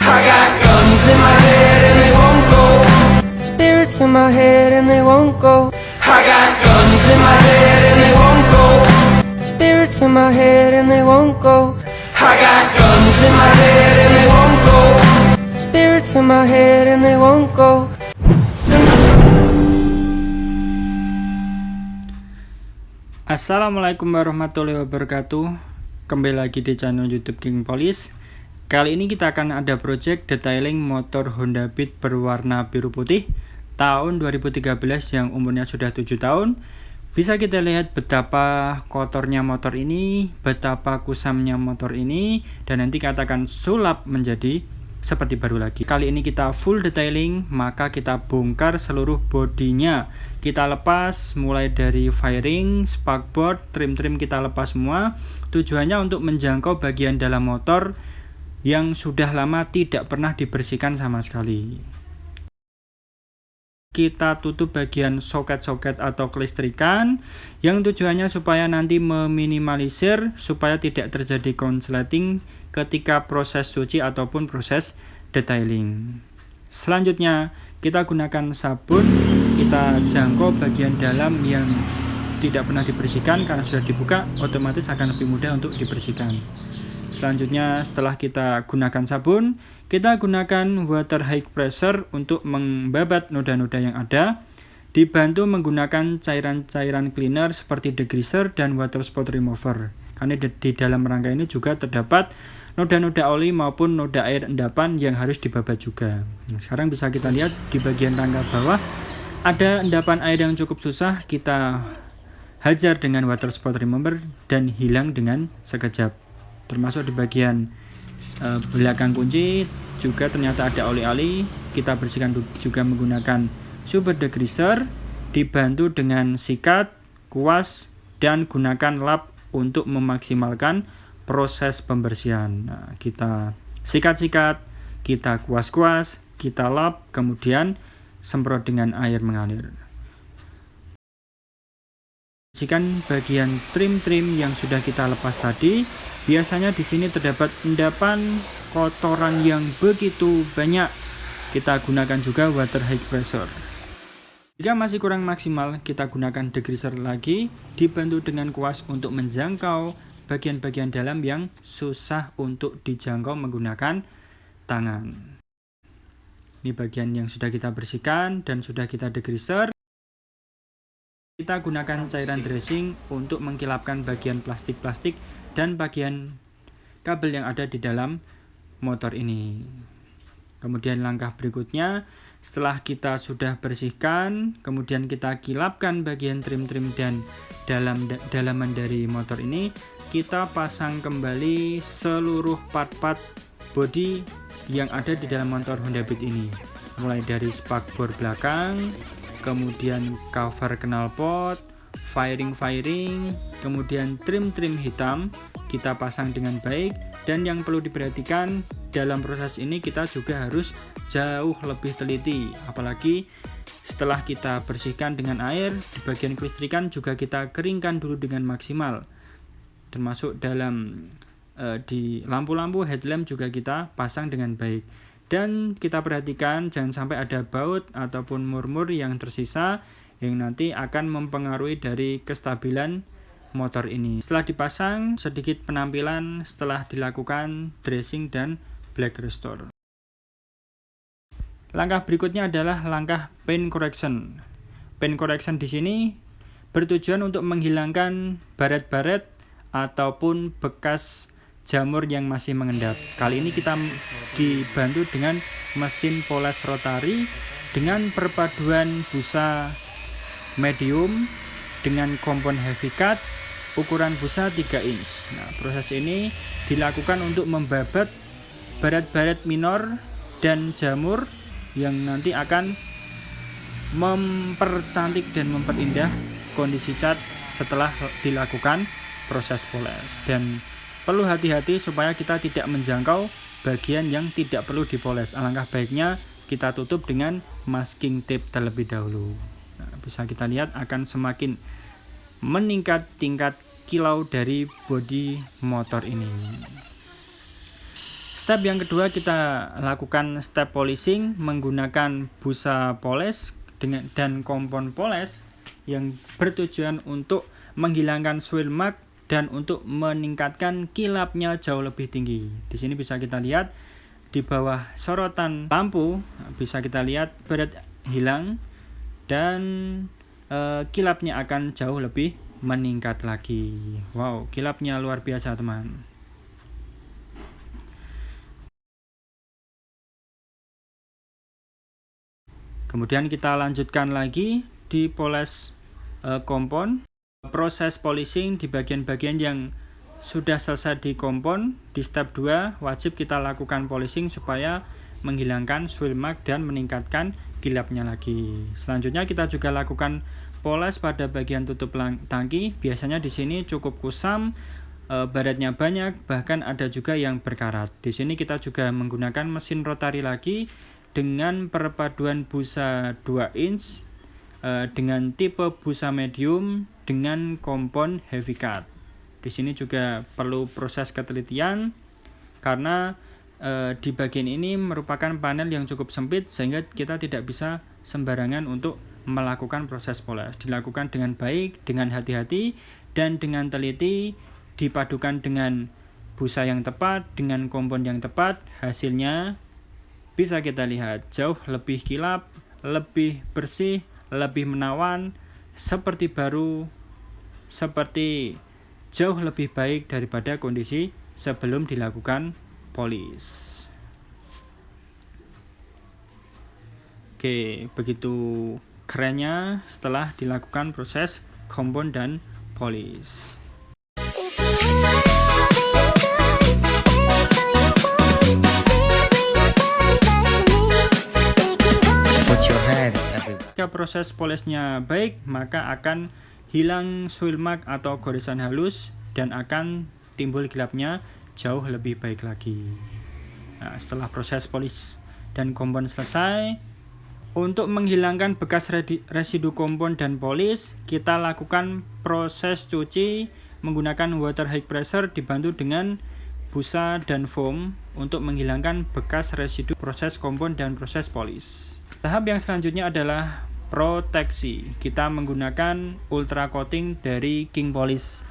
I got guns in my head and they won't go. Spirits in my head and they won't go. I got guns in my head and they won't go. Spirits in my head and they won't go. I got guns in my head and they won't go. Spirits in my head and they won't go. Assalamualaikum warahmatullahi wabarakatuh. Kembali lagi di channel YouTube King Police. Kali ini kita akan ada project detailing motor Honda Beat berwarna biru putih tahun 2013 yang umurnya sudah 7 tahun. Bisa kita lihat betapa kotornya motor ini, betapa kusamnya motor ini, dan nanti katakan sulap menjadi seperti baru lagi. Kali ini kita full detailing, maka kita bongkar seluruh bodinya. Kita lepas mulai dari fairing, sparkboard, trim-trim kita lepas semua. Tujuannya untuk menjangkau bagian dalam motor yang sudah lama tidak pernah dibersihkan sama sekali. Kita tutup bagian soket-soket atau kelistrikan yang tujuannya supaya nanti meminimalisir supaya tidak terjadi konsleting ketika proses cuci ataupun proses detailing. Selanjutnya kita gunakan sabun, kita jangkau bagian dalam yang tidak pernah dibersihkan. Karena sudah dibuka otomatis akan lebih mudah untuk dibersihkan. Selanjutnya setelah kita gunakan sabun, kita gunakan water high pressure untuk membabat noda-noda yang ada, dibantu menggunakan cairan-cairan cleaner seperti degreaser dan water spot remover. Karena di dalam rangka ini juga terdapat noda-noda oli maupun noda air endapan yang harus dibabat juga. Nah, sekarang bisa kita lihat di bagian rangka bawah ada endapan air yang cukup susah, kita hajar dengan water spot remover dan hilang dengan sekejap. Termasuk di bagian belakang kunci juga ternyata ada oli-oli, kita bersihkan juga menggunakan super degreaser, dibantu dengan sikat, kuas, dan gunakan lap untuk memaksimalkan proses pembersihan. Nah, kita sikat-sikat, kita kuas-kuas, kita lap, kemudian semprot dengan air mengalir. Bersihkan bagian trim-trim yang sudah kita lepas tadi. Biasanya di sini terdapat endapan kotoran yang begitu banyak. Kita gunakan juga water high pressure. Jika masih kurang maksimal, kita gunakan degreaser lagi, dibantu dengan kuas untuk menjangkau bagian-bagian dalam yang susah untuk dijangkau menggunakan tangan. Ini bagian yang sudah kita bersihkan dan sudah kita degreaser. Kita gunakan cairan dressing untuk mengkilapkan bagian plastik-plastik dan bagian kabel yang ada di dalam motor ini. Kemudian langkah berikutnya, setelah kita sudah bersihkan, kemudian kita kilapkan bagian trim-trim dan dalaman dari motor ini, kita pasang kembali seluruh part-part bodi yang ada di dalam motor Honda Beat ini. Mulai dari spakbor belakang, kemudian cover knalpot, fairing, kemudian trim-trim hitam kita pasang dengan baik. Dan yang perlu diperhatikan dalam proses ini kita juga harus jauh lebih teliti, apalagi setelah kita bersihkan dengan air, di bagian kelistrikan juga kita keringkan dulu dengan maksimal, termasuk dalam di lampu-lampu headlamp juga kita pasang dengan baik. Dan kita perhatikan jangan sampai ada baut ataupun murmur yang tersisa yang nanti akan mempengaruhi dari kestabilan motor ini. Setelah dipasang, sedikit penampilan setelah dilakukan dressing dan black restore. Langkah berikutnya adalah langkah paint correction. Paint correction di sini bertujuan untuk menghilangkan baret-baret ataupun bekas jamur yang masih mengendap. Kali ini kita dibantu dengan mesin poles rotary dengan perpaduan busa medium dengan kompon heavy cut ukuran busa 3 inch. Nah, proses ini dilakukan untuk membabat baret-baret minor dan jamur yang nanti akan mempercantik dan memperindah kondisi cat setelah dilakukan proses poles. Dan perlu hati-hati supaya kita tidak menjangkau bagian yang tidak perlu dipoles. Alangkah baiknya kita tutup dengan masking tape terlebih dahulu. Nah, bisa kita lihat akan semakin meningkat tingkat kilau dari bodi motor ini. Step yang kedua, kita lakukan step polishing menggunakan busa poles dan kompon poles yang bertujuan untuk menghilangkan swirl mark dan untuk meningkatkan kilapnya jauh lebih tinggi. Di sini bisa kita lihat di bawah sorotan lampu, bisa kita lihat baret hilang dan kilapnya akan jauh lebih meningkat lagi. Wow, kilapnya luar biasa teman. Kemudian kita lanjutkan lagi di poles kompon. Proses polishing di bagian-bagian yang sudah selesai di kompon, di step 2 wajib kita lakukan polishing supaya menghilangkan swirl mark dan meningkatkan kilapnya lagi. Selanjutnya kita juga lakukan poles pada bagian tutup tangki. Biasanya di sini cukup kusam, baretnya banyak, bahkan ada juga yang berkarat. Di sini kita juga menggunakan mesin rotari lagi dengan perpaduan busa 2 inch dengan tipe busa medium dengan kompon heavy cut. Di sini juga perlu proses ketelitian karena di bagian ini merupakan panel yang cukup sempit sehingga kita tidak bisa sembarangan untuk melakukan proses poles. Dilakukan dengan baik, dengan hati-hati dan dengan teliti, dipadukan dengan busa yang tepat, dengan kompon yang tepat, hasilnya bisa kita lihat jauh lebih kilap, lebih bersih, lebih menawan, seperti baru, seperti jauh lebih baik daripada kondisi sebelum dilakukan polish. Oke, begitu kerennya setelah dilakukan proses kompon dan polish. Jika proses polishnya baik, maka akan hilang swirl mark atau goresan halus dan akan timbul kilapnya jauh lebih baik lagi. Nah, setelah proses polish dan kompon selesai, untuk menghilangkan bekas residu kompon dan polish, kita lakukan proses cuci menggunakan water high pressure dibantu dengan busa dan foam untuk menghilangkan bekas residu proses kompon dan proses polish. Tahap yang selanjutnya adalah proteksi. Kita menggunakan ultra coating dari King Polish.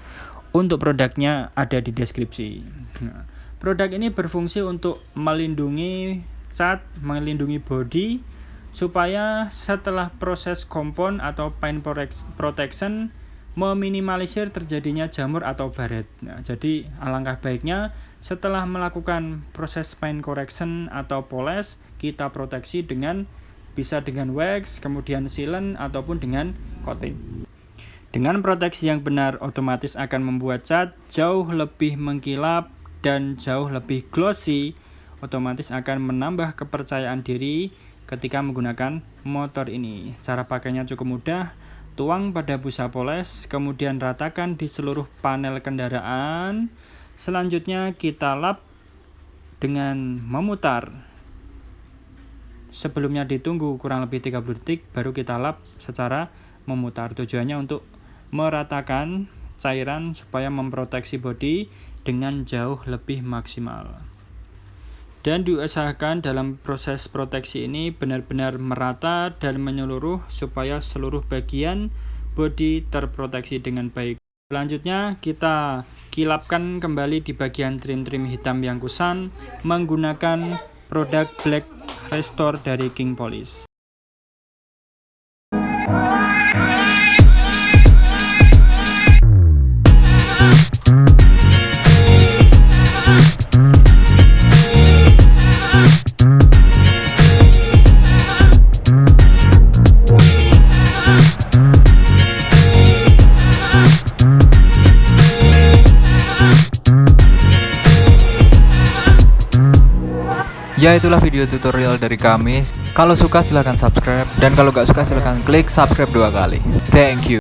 Untuk produknya ada di deskripsi. Nah, produk ini berfungsi untuk melindungi cat, melindungi body supaya setelah proses kompon atau paint protection meminimalisir terjadinya jamur atau baret. Nah, jadi alangkah baiknya setelah melakukan proses paint correction atau polish, kita proteksi bisa dengan wax, kemudian sealant ataupun dengan coating. Dengan proteksi yang benar, otomatis akan membuat cat jauh lebih mengkilap dan jauh lebih glossy. Otomatis akan menambah kepercayaan diri ketika menggunakan motor ini. Cara pakainya cukup mudah. Tuang pada busa poles, kemudian ratakan di seluruh panel kendaraan. Selanjutnya kita lap dengan memutar. Sebelumnya ditunggu kurang lebih 30 detik, baru kita lap secara memutar. Tujuannya untuk meratakan cairan supaya memproteksi body dengan jauh lebih maksimal. Dan diusahakan dalam proses proteksi ini benar-benar merata dan menyeluruh supaya seluruh bagian body terproteksi dengan baik. Selanjutnya kita kilapkan kembali di bagian trim-trim hitam yang kusam menggunakan produk Black Restore dari King Polish. Ya, itulah video tutorial dari kami. Kalau suka silahkan subscribe, dan kalau gak suka silahkan klik subscribe 2 kali. Thank you.